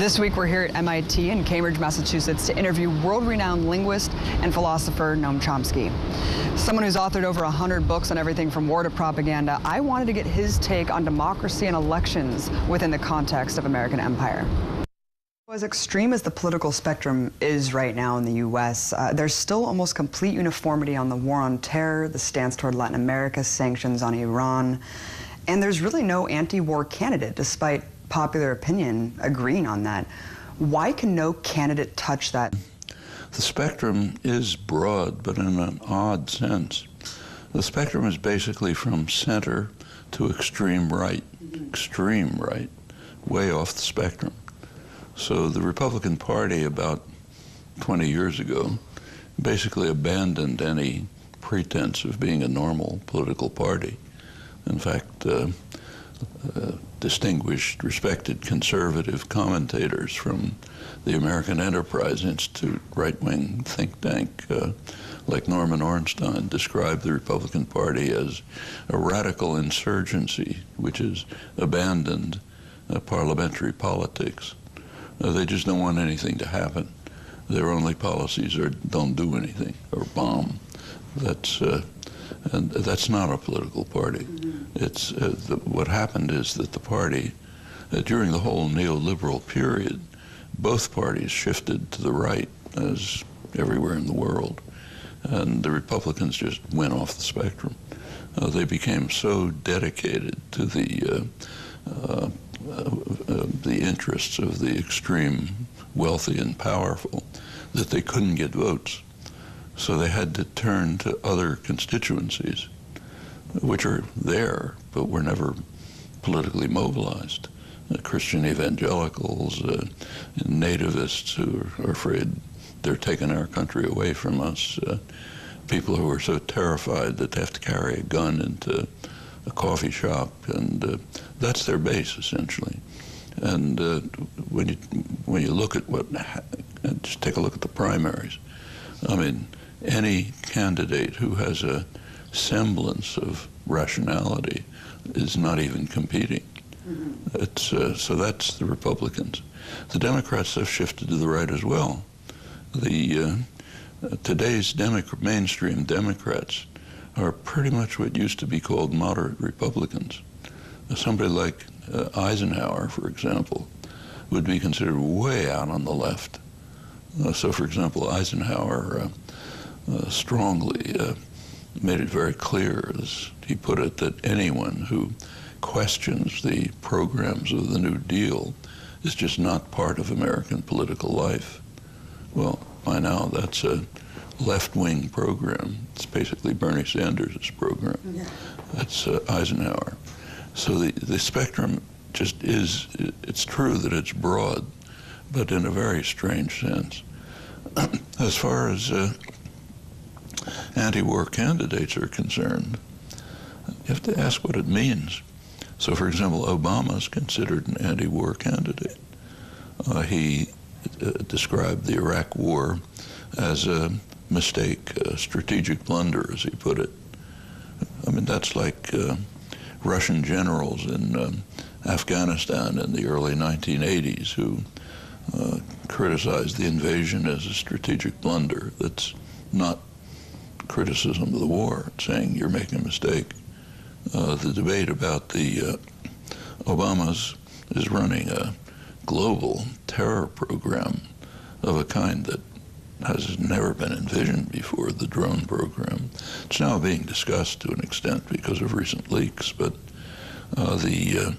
This week we're here at MIT in Cambridge, Massachusetts to interview world-renowned linguist and philosopher Noam Chomsky. Someone who's authored over 100 books on everything from war to propaganda, I wanted to get his take on democracy and elections within the context of American empire. As extreme as the political spectrum is right now in the U.S., there's still almost complete uniformity on the war on terror, the stance toward Latin America, sanctions on Iran, and there's really no anti-war candidate, despite popular opinion agreeing on that. Why can no candidate touch that? The spectrum is broad, but in an odd sense. The spectrum is basically from center to extreme right, way off the spectrum. So the Republican Party about 20 years ago basically abandoned any pretense of being a normal political party. In fact, distinguished, respected conservative commentators from the American Enterprise Institute, right-wing think tank, like Norman Ornstein, described the Republican Party as a radical insurgency, which has abandoned parliamentary politics. They just don't want anything to happen. Their only policies are don't do anything or bomb. And that's not a political party. It's what happened is that the party, during the whole neoliberal period, both parties shifted to the right, as everywhere in the world, and the Republicans just went off the spectrum. They became so dedicated to the interests of the extreme wealthy and powerful that they couldn't get votes. So they had to turn to other constituencies, which are there, but were never politically mobilized. Christian evangelicals, nativists who are afraid they're taking our country away from us, people who are so terrified that they have to carry a gun into a coffee shop, and that's their base, essentially. And when you look at just take a look at the primaries. I mean, any candidate who has a semblance of rationality is not even competing. So that's the Republicans. The Democrats have shifted to the right as well. Today's mainstream Democrats are pretty much what used to be called moderate Republicans. Somebody like Eisenhower, for example, would be considered way out on the left. So, for example, Eisenhower strongly made it very clear, as he put it, that anyone who questions the programs of the New Deal is just not part of American political life. Well, by now that's a left-wing program. It's basically Bernie Sanders' program. Yeah. That's Eisenhower. So the spectrum just is, it's true that it's broad, but in a very strange sense. As far as anti-war candidates are concerned, you have to ask what it means. So, for example, Obama is considered an anti-war candidate. He described the Iraq War as a mistake, a strategic blunder, as he put it. I mean, that's like Russian generals in Afghanistan in the early 1980s who criticized the invasion as a strategic blunder. That's not criticism of the war. It's saying you're making a mistake. The debate about the Obama's is running a global terror program of a kind that has never been envisioned before, the drone program. It's now being discussed to an extent because of recent leaks, but the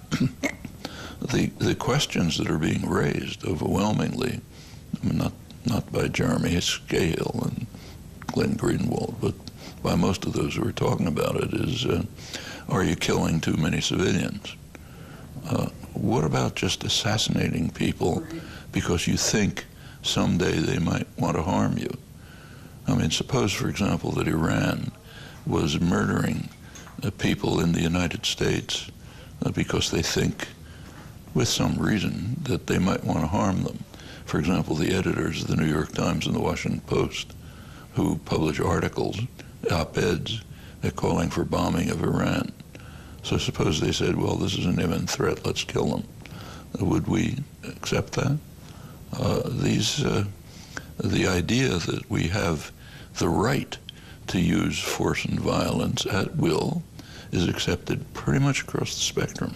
questions that are being raised overwhelmingly, I mean, not by Jeremy Scale and Glenn Greenwald, but by most of those who are talking about it, is are you killing too many civilians? What about just assassinating people because you think someday they might want to harm you? I mean, suppose, for example, that Iran was murdering people in the United States because they think, with some reason, that they might want to harm them. For example, the editors of the New York Times and the Washington Post, who publish articles, op-eds, calling for bombing of Iran. So suppose they said, well, this is an imminent threat, let's kill them. Would we accept that? The idea that we have the right to use force and violence at will is accepted pretty much across the spectrum.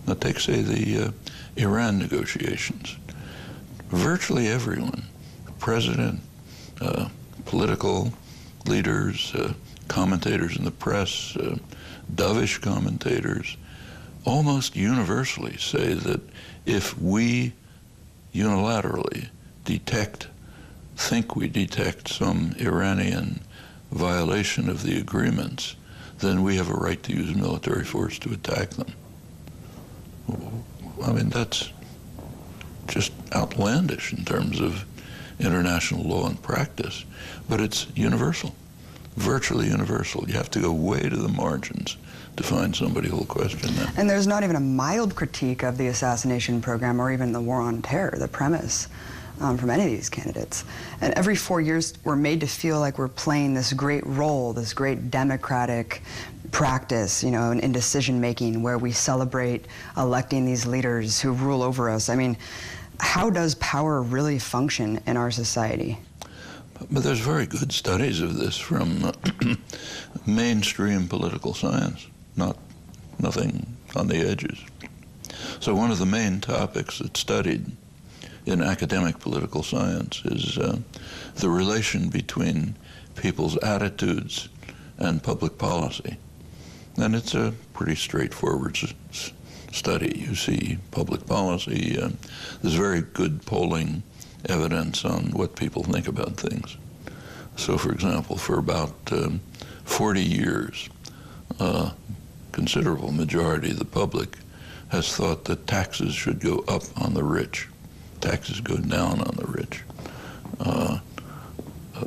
Now take, say, the Iran negotiations. Virtually everyone, president, political leaders, commentators in the press, dovish commentators, almost universally say that if we unilaterally think we detect some Iranian violation of the agreements, then we have a right to use military force to attack them. I mean, that's just outlandish in terms of international law and practice, but it's universal, virtually universal. You have to go way to the margins to find somebody who will question that. And there's not even a mild critique of the assassination program or even the war on terror, the premise, from any of these candidates. And every 4 years, we're made to feel like we're playing this great role, this great democratic practice, you know, in decision-making where we celebrate electing these leaders who rule over us. I mean, how does power really function in our society? But there's very good studies of this from mainstream political science, nothing on the edges. So one of the main topics that's studied in academic political science is the relation between people's attitudes and public policy. And it's a pretty straightforward study. You see public policy, there's very good polling evidence on what people think about things. So for example, for about 40 years, a considerable majority of the public has thought that taxes should go up on the rich. Taxes go down on the rich. A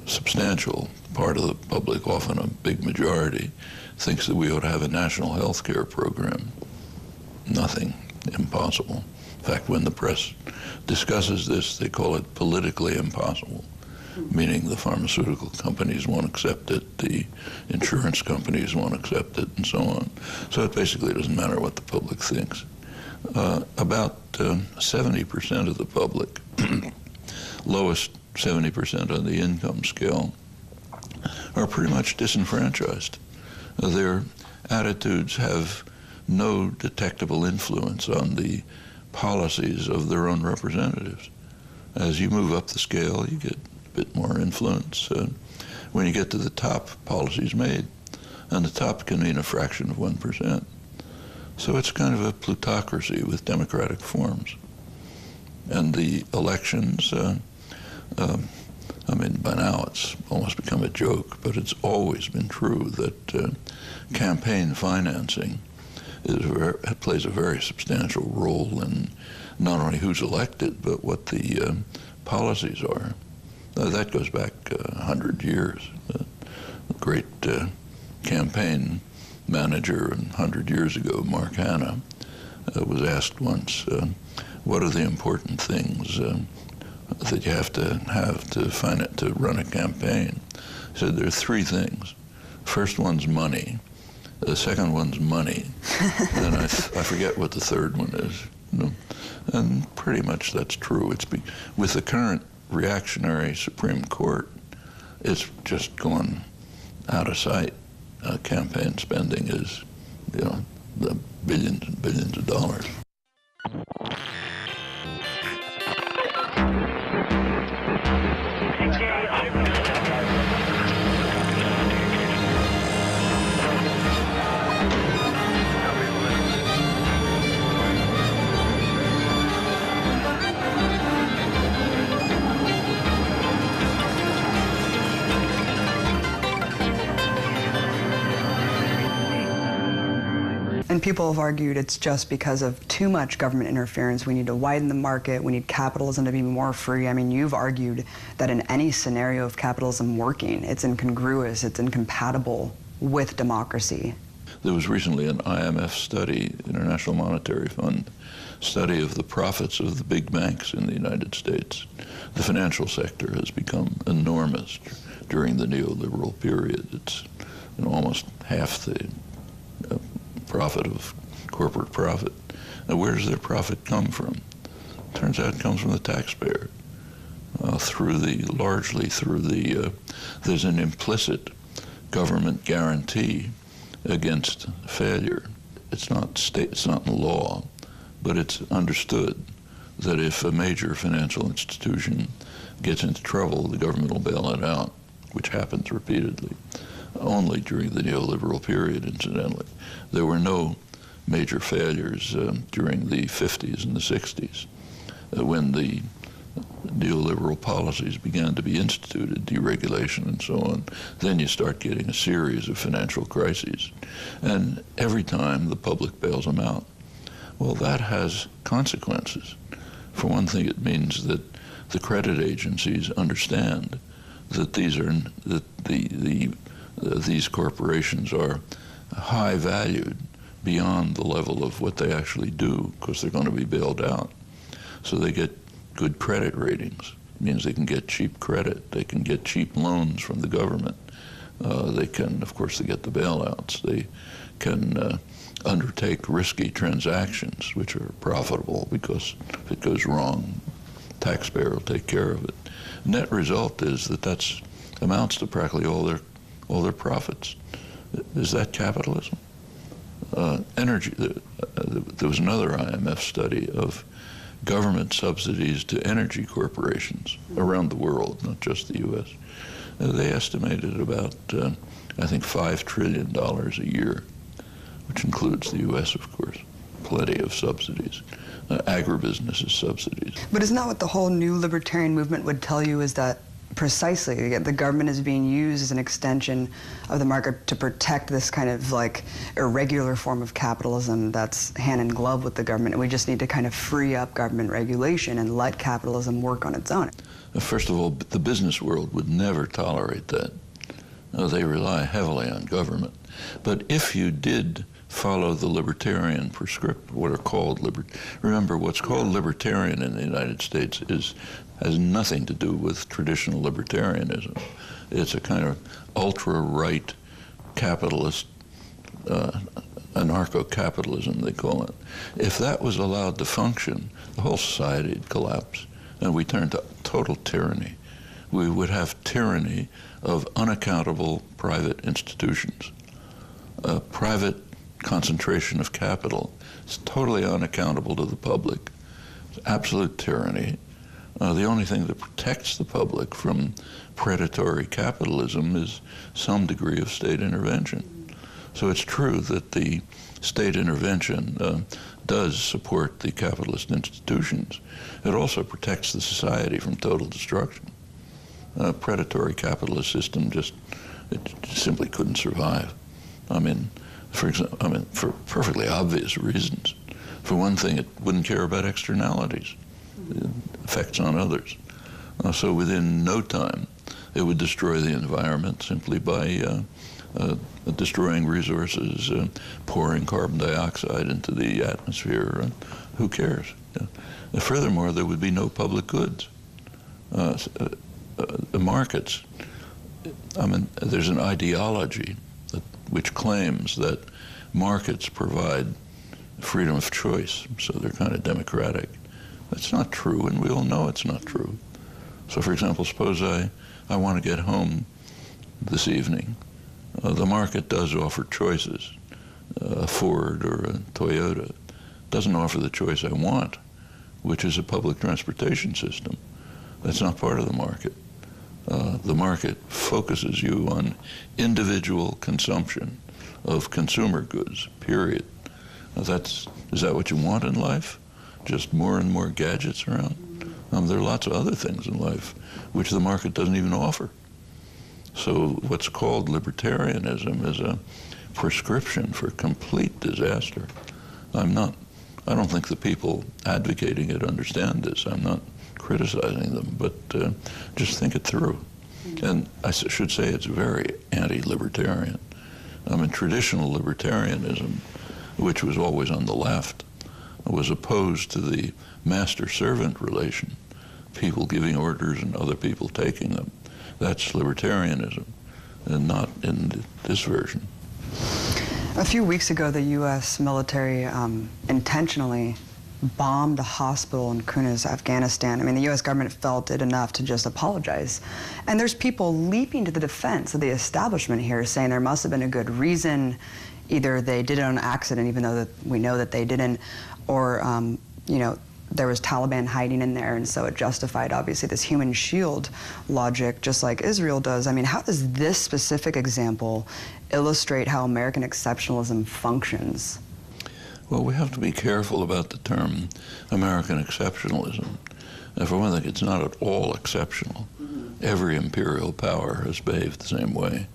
substantial part of the public, often a big majority, thinks that we ought to have a national health care program. Nothing, impossible. In fact, when the press discusses this, they call it politically impossible, meaning the pharmaceutical companies won't accept it, the insurance companies won't accept it, and so on. So it basically doesn't matter what the public thinks. About 70% of the public, lowest 70% on the income scale, are pretty much disenfranchised. Their attitudes have no detectable influence on the policies of their own representatives. As you move up the scale, you get a bit more influence. When you get to the top, policies made, and the top can mean a fraction of 1%. So it's kind of a plutocracy with democratic forms. And the elections, I mean, by now it's almost become a joke, but it's always been true that campaign financing plays a very substantial role in not only who's elected, but what the policies are. That goes back 100 years. The great campaign manager 100 years ago, Mark Hanna, was asked once, what are the important things that you have to run a campaign? He said there are three things. First one's money. The second one's money. And I forget what the third one is. You know? And pretty much that's true. With the current reactionary Supreme Court, it's just gone out of sight. Campaign spending is, you know, the billions and billions of dollars. And people have argued it's just because of too much government interference. We need to widen the market. We need capitalism to be more free. I mean, you've argued that in any scenario of capitalism working, it's incongruous, it's incompatible with democracy. There was recently an IMF study, International Monetary Fund, study of the profits of the big banks in the United States. The financial sector has become enormous during the neoliberal period. It's, you know, almost half the profit of corporate profit. Now, where does their profit come from? Turns out it comes from the taxpayer. largely through the, there's an implicit government guarantee against failure. It's not in law, but it's understood that if a major financial institution gets into trouble, the government will bail it out, which happens repeatedly, only during the neoliberal period, incidentally. There were no major failures during the 50s and the 60s when the neoliberal policies began to be instituted, deregulation and so on. Then you start getting a series of financial crises. And every time the public bails them out. Well, that has consequences. For one thing, it means that the credit agencies understand that these corporations are high valued beyond the level of what they actually do, because they're going to be bailed out. So they get good credit ratings. It means they can get cheap credit. They can get cheap loans from the government. They can, of course, they get the bailouts. They can undertake risky transactions, which are profitable, because if it goes wrong, the taxpayer will take care of it. Net result is that amounts to practically all their profits. Is that capitalism? Energy. There was another IMF study of government subsidies to energy corporations around the world, not just the U.S. They estimated about, I think, $5 trillion a year, which includes the U.S., of course. Plenty of subsidies. Agribusiness subsidies. But isn't that what the whole new libertarian movement would tell you, is that precisely the government is being used as an extension of the market to protect this kind of like irregular form of capitalism that's hand in glove with the government, and we just need to kind of free up government regulation and let capitalism work on its own? First of all, the business world would never tolerate that. They rely heavily on government. But if you did follow the libertarian prescription, what are called remember, what's called libertarian in the United States has nothing to do with traditional libertarianism. It's a kind of ultra-right capitalist, anarcho-capitalism, they call it. If that was allowed to function, the whole society would collapse, and we turn to total tyranny. We would have tyranny of unaccountable private institutions. Private concentration of capital is totally unaccountable to the public. It's absolute tyranny. The only thing that protects the public from predatory capitalism is some degree of state intervention. So it's true that the state intervention does support the capitalist institutions. It also protects the society from total destruction. Predatory capitalist system it simply couldn't survive. For perfectly obvious reasons. For one thing, it wouldn't care about externalities, effects on others. So within no time, it would destroy the environment simply by destroying resources, pouring carbon dioxide into the atmosphere. Who cares? Furthermore, there would be no public goods. The markets, there's an ideology which claims that markets provide freedom of choice, so they're kind of democratic. That's not true, and we all know it's not true. So, for example, suppose I want to get home this evening. The market does offer choices. A Ford or a Toyota doesn't offer the choice I want, which is a public transportation system. That's not part of the market. The market focuses you on individual consumption of consumer goods, period. Is that what you want in life? Just more and more gadgets around? There are lots of other things in life which the market doesn't even offer. So what's called libertarianism is a prescription for complete disaster. I don't think the people advocating it understand this. I'm not criticizing them, but just think it through. And I should say it's very anti-libertarian. Traditional libertarianism, which was always on the left, was opposed to the master-servant relation, people giving orders and other people taking them. That's libertarianism, and not in this version. A few weeks ago, the U.S. military intentionally bombed a hospital in Kunduz, Afghanistan. I mean, the U.S. government felt it enough to just apologize. And there's people leaping to the defense of the establishment here, saying there must have been a good reason. Either they did it on accident, even though that we know that they didn't, or you know, there was Taliban hiding in there, and so it justified, obviously, this human shield logic, just like Israel does. I mean, how does this specific example illustrate how American exceptionalism functions? Well, we have to be careful about the term American exceptionalism. And for one thing, it's not at all exceptional. Every imperial power has behaved the same way,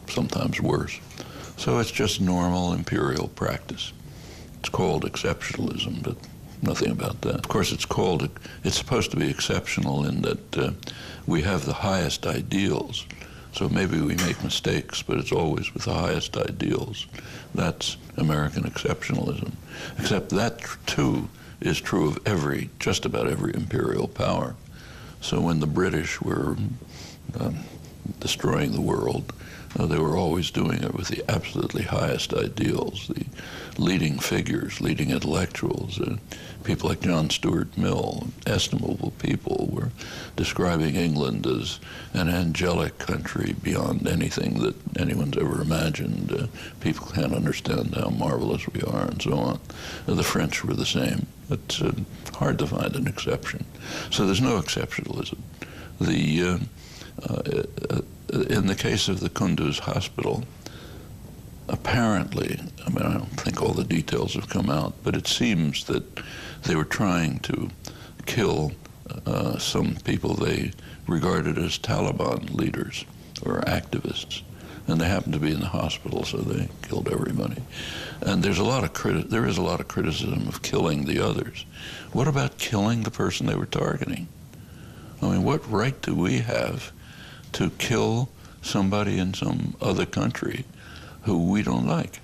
sometimes worse. So it's just normal imperial practice. It's called exceptionalism, but nothing about that. Of course, it's supposed to be exceptional in that we have the highest ideals. So maybe we make mistakes, but it's always with the highest ideals. That's American exceptionalism. Except that, too, is true of just about every imperial power. So when the British were destroying the world, they were always doing it with the absolutely highest ideals. The leading figures, leading intellectuals, people like John Stuart Mill, estimable people, were describing England as an angelic country beyond anything that anyone's ever imagined. People can't understand how marvelous we are, and so on. The French were the same. It's hard to find an exception. So there's no exceptionalism. In the case of the Kunduz hospital, apparently, I mean, I don't think all the details have come out, but it seems that they were trying to kill some people they regarded as Taliban leaders or activists, and they happened to be in the hospital, so they killed everybody. And there is a lot of criticism of killing the others. What about killing the person they were targeting? I mean, what right do we have to kill somebody in some other country who we don't like?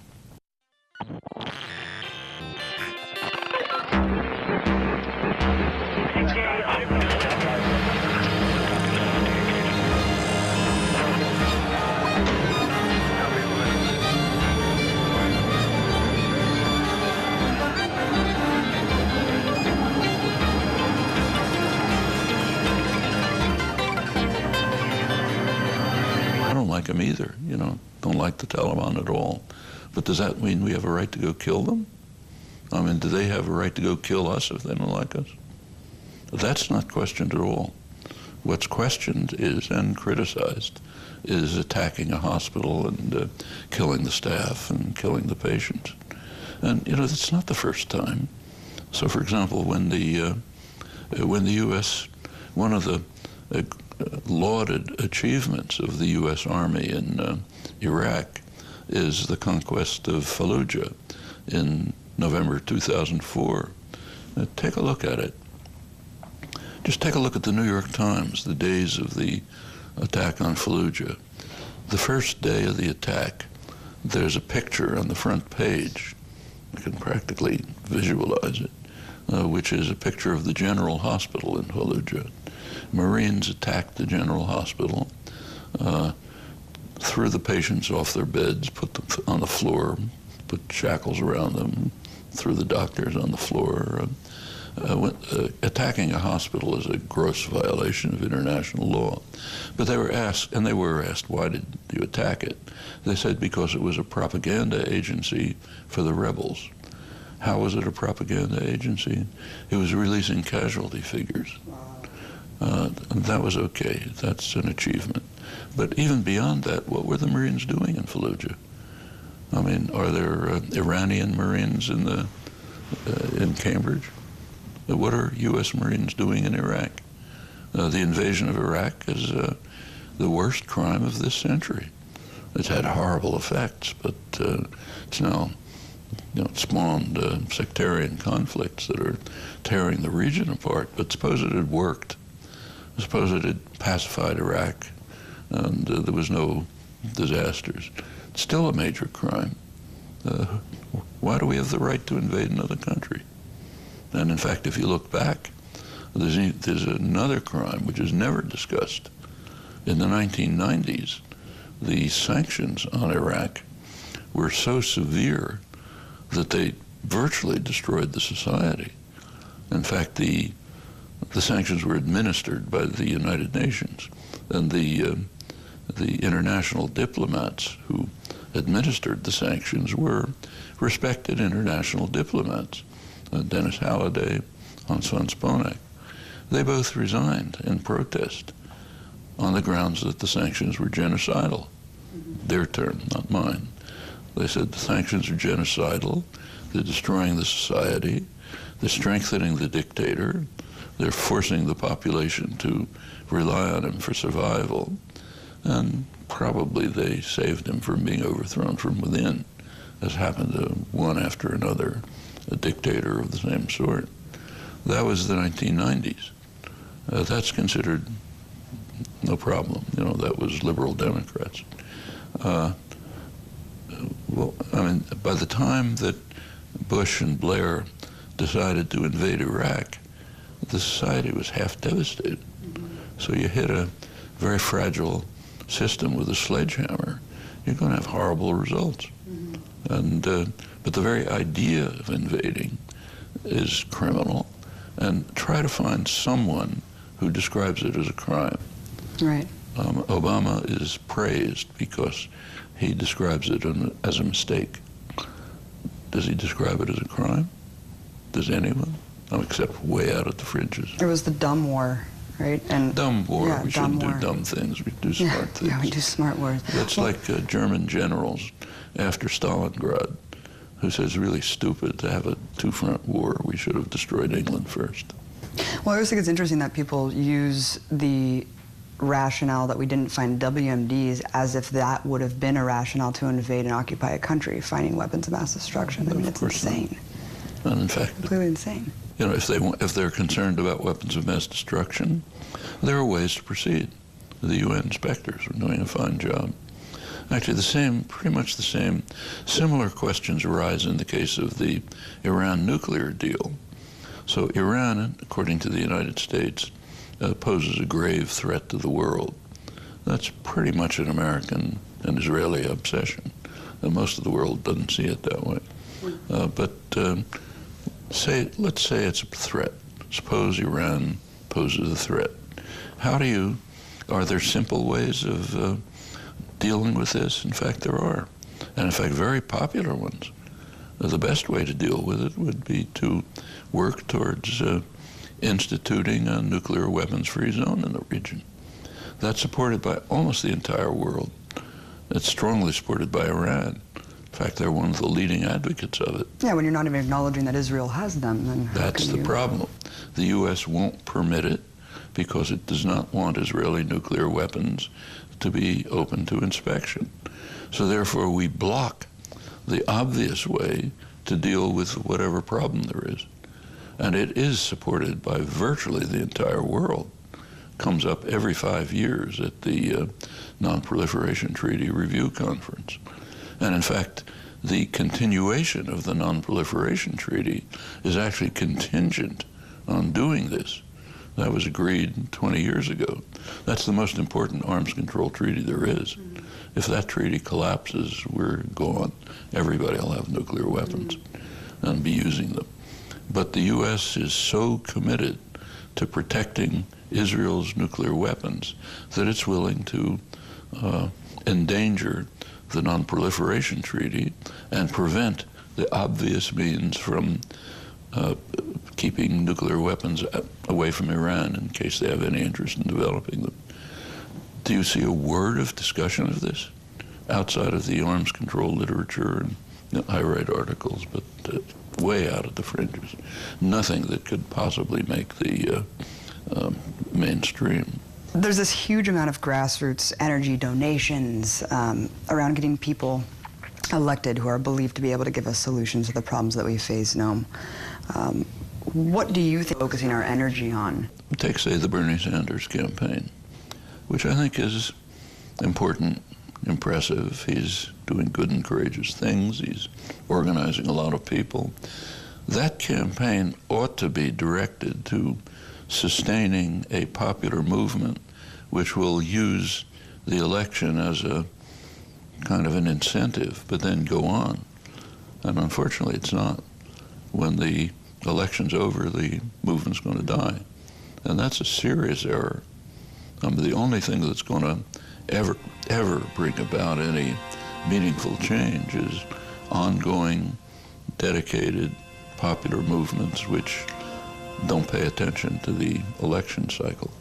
Like them either, you know, don't like the Taliban at all. But does that mean we have a right to go kill them? I mean, do they have a right to go kill us if they don't like us? That's not questioned at all. What's questioned is, and criticized, is attacking a hospital and killing the staff and killing the patients. And, you know, it's not the first time. So, for example, when the U.S., one of the lauded achievements of the U.S. Army in Iraq is the conquest of Fallujah in November 2004. Take a look at it. Just take a look at the New York Times, the days of the attack on Fallujah. The first day of the attack, there's a picture on the front page. I can practically visualize it, which is a picture of the General Hospital in Fallujah. Marines attacked the General Hospital, threw the patients off their beds, put them on the floor, put shackles around them, threw the doctors on the floor. Attacking a hospital is a gross violation of international law. But they were asked, why did you attack it? They said because it was a propaganda agency for the rebels. How was it a propaganda agency? It was releasing casualty figures. And that was okay. That's an achievement. But even beyond that, what were the Marines doing in Fallujah? I mean, are there Iranian Marines in Cambridge? What are U.S. Marines doing in Iraq? The invasion of Iraq is the worst crime of this century. It's had horrible effects, but it's now, you know, spawned sectarian conflicts that are tearing the region apart. But suppose it had worked. Suppose it had pacified Iraq and there was no disasters. It's still a major crime. Why do we have the right to invade another country? And in fact, if you look back, there's another crime which is never discussed. In the 1990s, the sanctions on Iraq were so severe that they virtually destroyed the society. In fact, the sanctions were administered by the United Nations, and the international diplomats who administered the sanctions were respected international diplomats, Dennis Halliday, Hans von Sponek. They both resigned in protest on the grounds that the sanctions were genocidal. Their term, not mine. They said the sanctions are genocidal, they're destroying the society, they're strengthening the dictator, they're forcing the population to rely on him for survival, and probably they saved him from being overthrown from within, as happened to one after another, a dictator of the same sort. That was the 1990s. That's considered no problem. You know, that was liberal Democrats. Well, I mean, by the time that Bush and Blair decided to invade Iraq, the society was half devastated. So you hit a very fragile system with a sledgehammer, you're going to have horrible results. And but the very idea of invading is criminal, and try to find someone who describes it as a crime. Right. Obama is praised because he describes it as a mistake. Does he describe it as a crime? Does anyone? Except way out at the fringes. It was the dumb war, right? And dumb war. Yeah, we shouldn't do dumb things. We do smart things. Yeah, we do smart wars. That's like German generals after Stalingrad, who says it's really stupid to have a two-front war. We should have destroyed England first. Well, I always think it's interesting that people use the rationale that we didn't find WMDs as if that would have been a rationale to invade and occupy a country, finding weapons of mass destruction. I mean, it's insane. And in fact, completely insane. You know, if they're concerned about weapons of mass destruction, there are ways to proceed. The UN inspectors are doing a fine job. Actually, pretty much the same, similar questions arise in the case of the Iran nuclear deal. So Iran, according to the United States, poses a grave threat to the world. That's pretty much an American and Israeli obsession. Most of the world doesn't see it that way. But let's say it's a threat. Suppose Iran poses a threat. Are there simple ways of dealing with this? In fact, there are. And in fact, very popular ones. The best way to deal with it would be to work towards instituting a nuclear weapons-free zone in the region. That's supported by almost the entire world. It's strongly supported by Iran. In fact, they're one of the leading advocates of it. Yeah, when you're not even acknowledging that Israel has them, then that's the problem. The U.S. won't permit it because it does not want Israeli nuclear weapons to be open to inspection. So therefore, we block the obvious way to deal with whatever problem there is. And it is supported by virtually the entire world. Comes up every 5 years at the Non-Proliferation Treaty Review Conference. And in fact, the continuation of the Non-Proliferation Treaty is actually contingent on doing this. That was agreed 20 years ago. That's the most important arms control treaty there is. If that treaty collapses, we're gone. Everybody will have nuclear weapons and be using them. But the U.S. is so committed to protecting Israel's nuclear weapons that it's willing to endanger the Non-Proliferation Treaty and prevent the obvious means from keeping nuclear weapons away from Iran in case they have any interest in developing them. Do you see a word of discussion of this outside of the arms control literature? And I write articles, but way out at the fringes. Nothing that could possibly make the mainstream. There's this huge amount of grassroots energy donations around getting people elected who are believed to be able to give us solutions to the problems that we face, Noam. What do you think focusing our energy on? Take, say, the Bernie Sanders campaign, which I think is important, impressive. He's doing good and courageous things. He's organizing a lot of people. That campaign ought to be directed to sustaining a popular movement which will use the election as a kind of an incentive, but then go on. And unfortunately, it's not. when the election's over, the movement's going to die. And that's a serious error. The only thing that's going to ever bring about any meaningful change is ongoing, dedicated, popular movements which don't pay attention to the election cycle.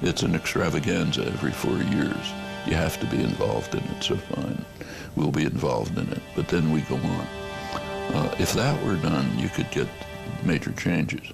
It's an extravaganza every 4 years. You have to be involved in it, so fine, we'll be involved in it, but then we go on. If that were done, you could get major changes.